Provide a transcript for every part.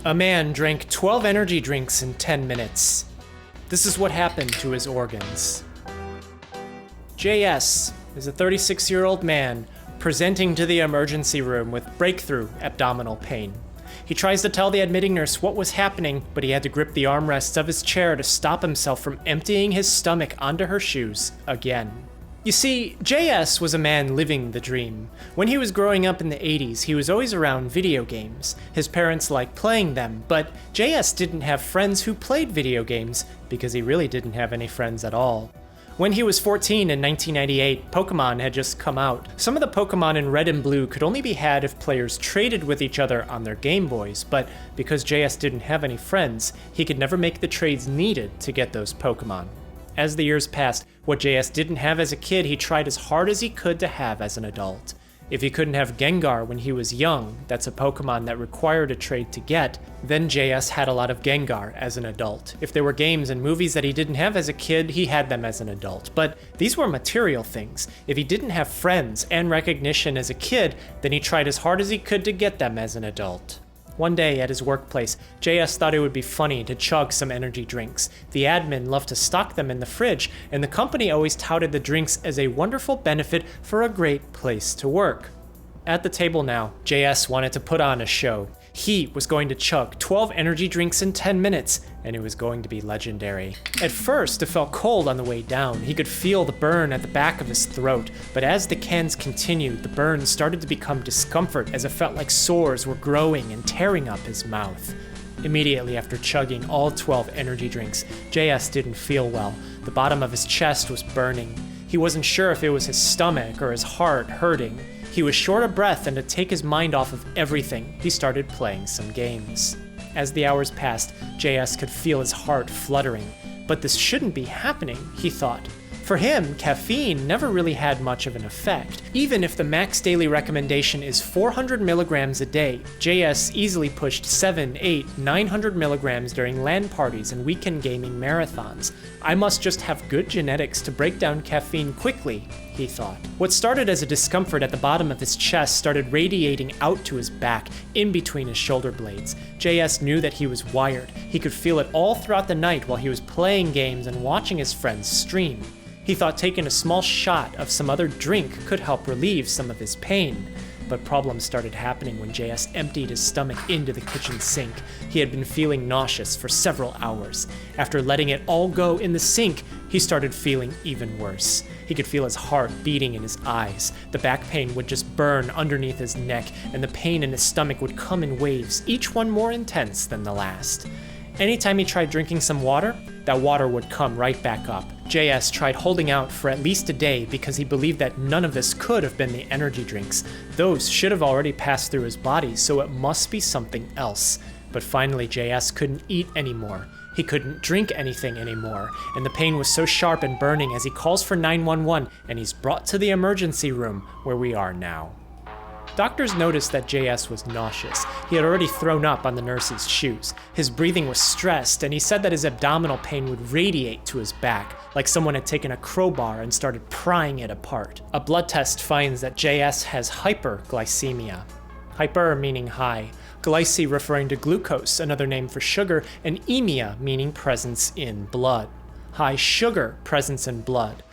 A man drank 12 energy drinks in 10 minutes. This is what happened to his organs. JS is a 36-year-old man presenting to the emergency room with breakthrough abdominal pain. He tries to tell the admitting nurse what was happening, but he had to grip the armrests of his chair to stop himself from emptying his stomach onto her shoes again. You see, JS was a man living the dream. When he was growing up in the 80s, he was always around video games. His parents liked playing them, but JS didn't have friends who played video games because he really didn't have any friends at all. When he was 14 in 1998, Pokemon had just come out. Some of the Pokemon in Red and Blue could only be had if players traded with each other on their Game Boys, but because JS didn't have any friends, he could never make the trades needed to get those Pokemon. As the years passed, what JS didn't have as a kid, he tried as hard as he could to have as an adult. If he couldn't have Gengar when he was young, that's a Pokemon that required a trade to get, then JS had a lot of Gengar as an adult. If there were games and movies that he didn't have as a kid, he had them as an adult. But these were material things. If he didn't have friends and recognition as a kid, then he tried as hard as he could to get them as an adult. One day at his workplace, JS thought it would be funny to chug some energy drinks. The admin loved to stock them in the fridge, and the company always touted the drinks as a wonderful benefit for a great place to work. At the table now, JS wanted to put on a show. He was going to chug 12 energy drinks in 10 minutes, and it was going to be legendary. At first, it felt cold on the way down. He could feel the burn at the back of his throat, but as the cans continued, the burn started to become discomfort as it felt like sores were growing and tearing up his mouth. Immediately after chugging all 12 energy drinks, JS didn't feel well. The bottom of his chest was burning. He wasn't sure if it was his stomach or his heart hurting. He was short of breath, and to take his mind off of everything, he started playing some games. As the hours passed, JS could feel his heart fluttering. But this shouldn't be happening, he thought. For him, caffeine never really had much of an effect. Even if the max daily recommendation is 400 milligrams a day, JS easily pushed 7, 8, 900 milligrams during LAN parties and weekend gaming marathons. I must just have good genetics to break down caffeine quickly, he thought. What started as a discomfort at the bottom of his chest started radiating out to his back, in between his shoulder blades. JS knew that he was wired. He could feel it all throughout the night while he was playing games and watching his friends stream. He thought taking a small shot of some other drink could help relieve some of his pain. But problems started happening when JS emptied his stomach into the kitchen sink. He had been feeling nauseous for several hours. After letting it all go in the sink, he started feeling even worse. He could feel his heart beating in his eyes. The back pain would just burn underneath his neck, and the pain in his stomach would come in waves, each one more intense than the last. Anytime he tried drinking some water, that water would come right back up. JS tried holding out for at least a day because he believed that none of this could have been the energy drinks. Those should have already passed through his body, so it must be something else. But finally, JS couldn't eat anymore. He couldn't drink anything anymore, and the pain was so sharp and burning as he calls for 911, and he's brought to the emergency room where we are now. Doctors noticed that JS was nauseous. He had already thrown up on the nurse's shoes. His breathing was stressed, and he said that his abdominal pain would radiate to his back, like someone had taken a crowbar and started prying it apart. A blood test finds that JS has hyperglycemia. Hyper meaning high, glyce referring to glucose, another name for sugar, and emia meaning presence in blood. High sugar presence in blood.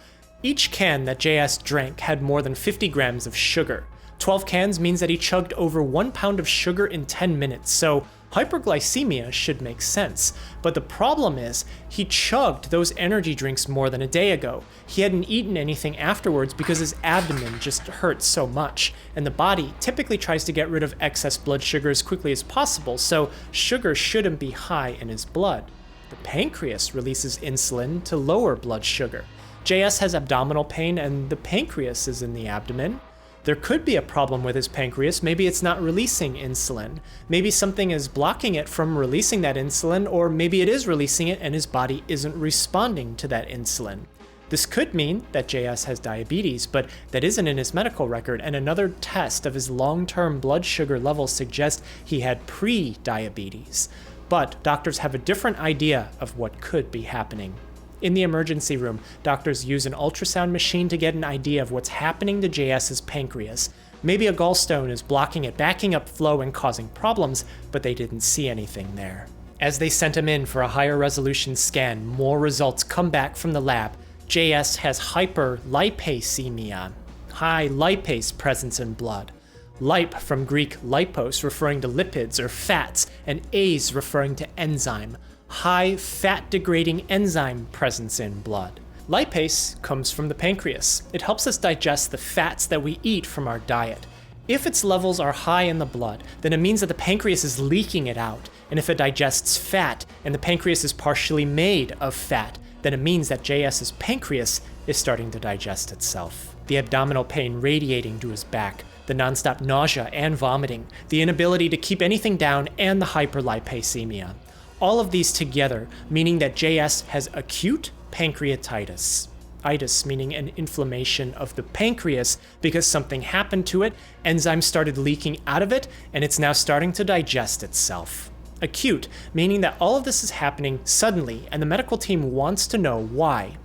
Each can that JS drank had more than 50 grams of sugar. 12 cans means that he chugged over 1 pound of sugar in 10 minutes, so hyperglycemia should make sense. But the problem is, he chugged those energy drinks more than a day ago. He hadn't eaten anything afterwards because his abdomen just hurt so much, and the body typically tries to get rid of excess blood sugar as quickly as possible, so sugar shouldn't be high in his blood. The pancreas releases insulin to lower blood sugar. JS has abdominal pain, and the pancreas is in the abdomen. There could be a problem with his pancreas. Maybe it's not releasing insulin. Maybe something is blocking it from releasing that insulin, or maybe it is releasing it and his body isn't responding to that insulin. This could mean that JS has diabetes, but that isn't in his medical record, and another test of his long-term blood sugar levels suggests he had pre-diabetes. But doctors have a different idea of what could be happening. In the emergency room, doctors use an ultrasound machine to get an idea of what's happening to JS's pancreas. Maybe a gallstone is blocking it, backing up flow and causing problems, but they didn't see anything there. As they sent him in for a higher resolution scan, more results come back from the lab. JS has hyperlipasemia, high lipase presence in blood. Lip from Greek lipos, referring to lipids or fats, and ase referring to enzyme. High fat-degrading enzyme presence in blood. Lipase comes from the pancreas. It helps us digest the fats that we eat from our diet. If its levels are high in the blood, then it means that the pancreas is leaking it out. And if it digests fat, and the pancreas is partially made of fat, then it means that JS's pancreas is starting to digest itself. The abdominal pain radiating to his back, the nonstop nausea and vomiting, the inability to keep anything down, and the hyperlipasemia. All of these together meaning that JS has acute pancreatitis. Itis meaning an inflammation of the pancreas because something happened to it, enzymes started leaking out of it, and it's now starting to digest itself. Acute, meaning that all of this is happening suddenly, and the medical team wants to know why.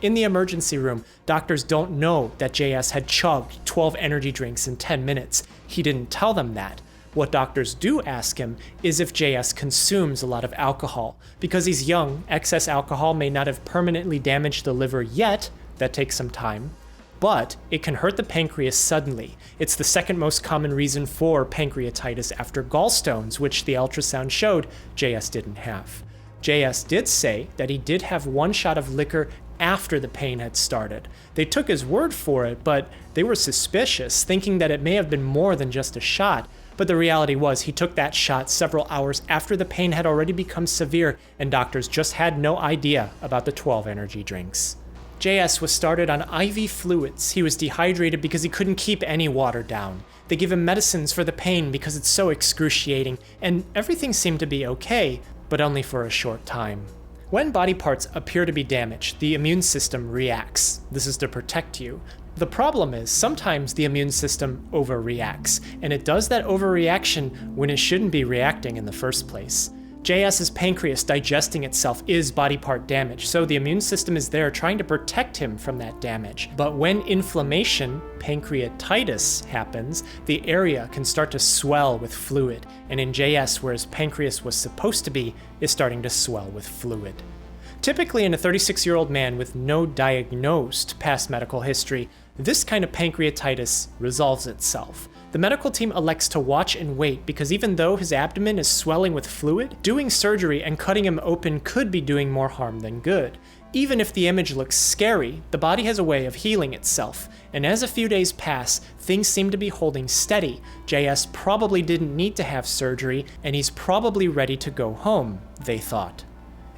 In the emergency room, doctors don't know that JS had chugged 12 energy drinks in 10 minutes. He didn't tell them that. What doctors do ask him is if JS consumes a lot of alcohol. Because he's young, excess alcohol may not have permanently damaged the liver yet, that takes some time, but it can hurt the pancreas suddenly. It's the second most common reason for pancreatitis after gallstones, which the ultrasound showed JS didn't have. JS did say that he did have one shot of liquor after the pain had started. They took his word for it, but they were suspicious, thinking that it may have been more than just a shot. But the reality was he took that shot several hours after the pain had already become severe, and doctors just had no idea about the 12 energy drinks. JS was started on IV fluids. He was dehydrated because he couldn't keep any water down. They give him medicines for the pain because it's so excruciating, and everything seemed to be okay, but only for a short time. When body parts appear to be damaged, the immune system reacts. This is to protect you. The problem is sometimes the immune system overreacts, and it does that overreaction when it shouldn't be reacting in the first place. JS's pancreas digesting itself is body part damage, so the immune system is there trying to protect him from that damage. But when inflammation, pancreatitis, happens, the area can start to swell with fluid, and in JS, where his pancreas was supposed to be, is starting to swell with fluid. Typically in a 36-year-old man with no diagnosed past medical history, this kind of pancreatitis resolves itself. The medical team elects to watch and wait because even though his abdomen is swelling with fluid, doing surgery and cutting him open could be doing more harm than good. Even if the image looks scary, the body has a way of healing itself, and as a few days pass, things seem to be holding steady. JS probably didn't need to have surgery, and he's probably ready to go home, they thought.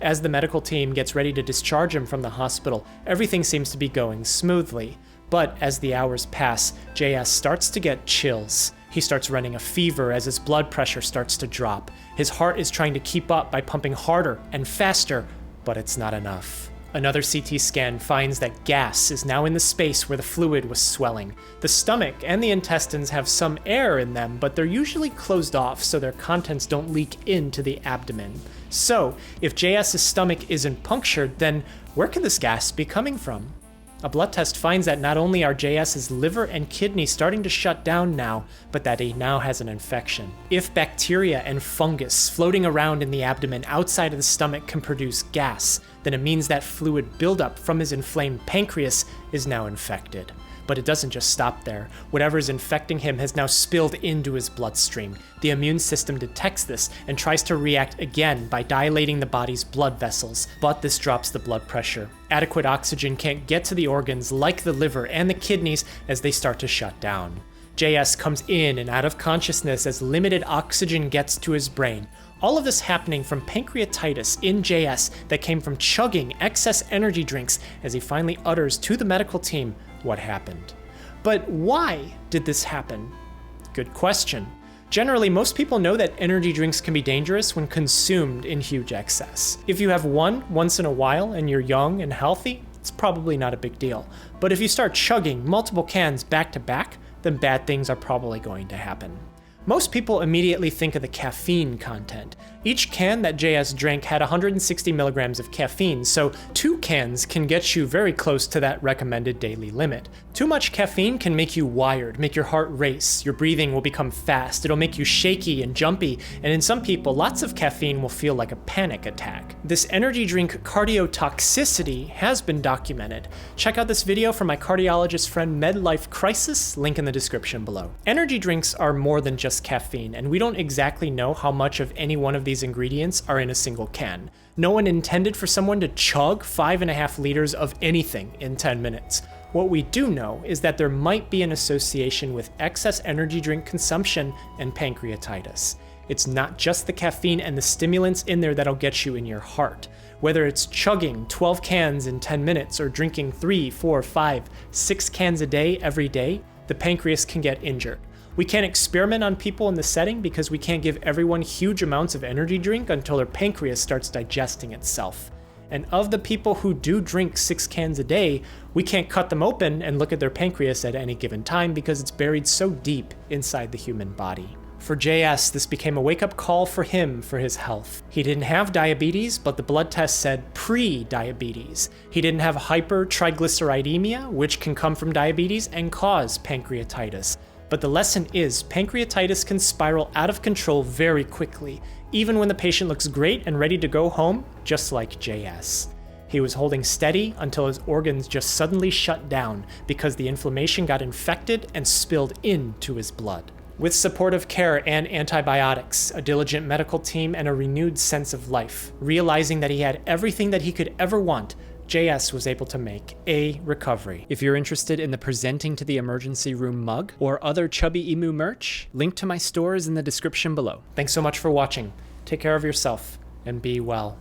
As the medical team gets ready to discharge him from the hospital, everything seems to be going smoothly. But as the hours pass, JS starts to get chills. He starts running a fever as his blood pressure starts to drop. His heart is trying to keep up by pumping harder and faster, but it's not enough. Another CT scan finds that gas is now in the space where the fluid was swelling. The stomach and the intestines have some air in them, but they're usually closed off so their contents don't leak into the abdomen. So, if JS's stomach isn't punctured, then where can this gas be coming from? A blood test finds that not only are JS's liver and kidney starting to shut down now, but that he now has an infection. If bacteria and fungus floating around in the abdomen outside of the stomach can produce gas, then it means that fluid buildup from his inflamed pancreas is now infected. But it doesn't just stop there. Whatever is infecting him has now spilled into his bloodstream. The immune system detects this and tries to react again by dilating the body's blood vessels, but this drops the blood pressure. Adequate oxygen can't get to the organs like the liver and the kidneys as they start to shut down. JS comes in and out of consciousness as limited oxygen gets to his brain. All of this happening from pancreatitis in JS that came from chugging excess energy drinks as he finally utters to the medical team what happened. But why did this happen? Good question. Generally, most people know that energy drinks can be dangerous when consumed in huge excess. If you have one once in a while and you're young and healthy, it's probably not a big deal. But if you start chugging multiple cans back to back, then bad things are probably going to happen. Most people immediately think of the caffeine content. Each can that JS drank had 160 milligrams of caffeine, so 2 cans can get you very close to that recommended daily limit. Too much caffeine can make you wired, make your heart race, your breathing will become fast, it'll make you shaky and jumpy, and in some people, lots of caffeine will feel like a panic attack. This energy drink cardiotoxicity has been documented. Check out this video from my cardiologist friend Medlife Crisis, link in the description below. Energy drinks are more than just caffeine, and we don't exactly know how much of any one of these ingredients are in a single can. No one intended for someone to chug 5.5 liters of anything in 10 minutes. What we do know is that there might be an association with excess energy drink consumption and pancreatitis. It's not just the caffeine and the stimulants in there that'll get you in your heart. Whether it's chugging 12 cans in 10 minutes or drinking 3, 4, 5, 6 cans a day every day, the pancreas can get injured. We can't experiment on people in this setting because we can't give everyone huge amounts of energy drink until their pancreas starts digesting itself. And of the people who do drink 6 cans a day, we can't cut them open and look at their pancreas at any given time because it's buried so deep inside the human body. For JS, this became a wake-up call for him for his health. He didn't have diabetes, but the blood test said pre-diabetes. He didn't have hypertriglyceridemia, which can come from diabetes and cause pancreatitis. But the lesson is, pancreatitis can spiral out of control very quickly, even when the patient looks great and ready to go home, just like JS. He was holding steady until his organs just suddenly shut down because the inflammation got infected and spilled into his blood. With supportive care and antibiotics, a diligent medical team, and a renewed sense of life, realizing that he had everything that he could ever want, JS was able to make a recovery. If you're interested in the Presenting to the Emergency Room mug or other Chubby Emu merch, link to my store is in the description below. Thanks so much for watching. Take care of yourself and be well.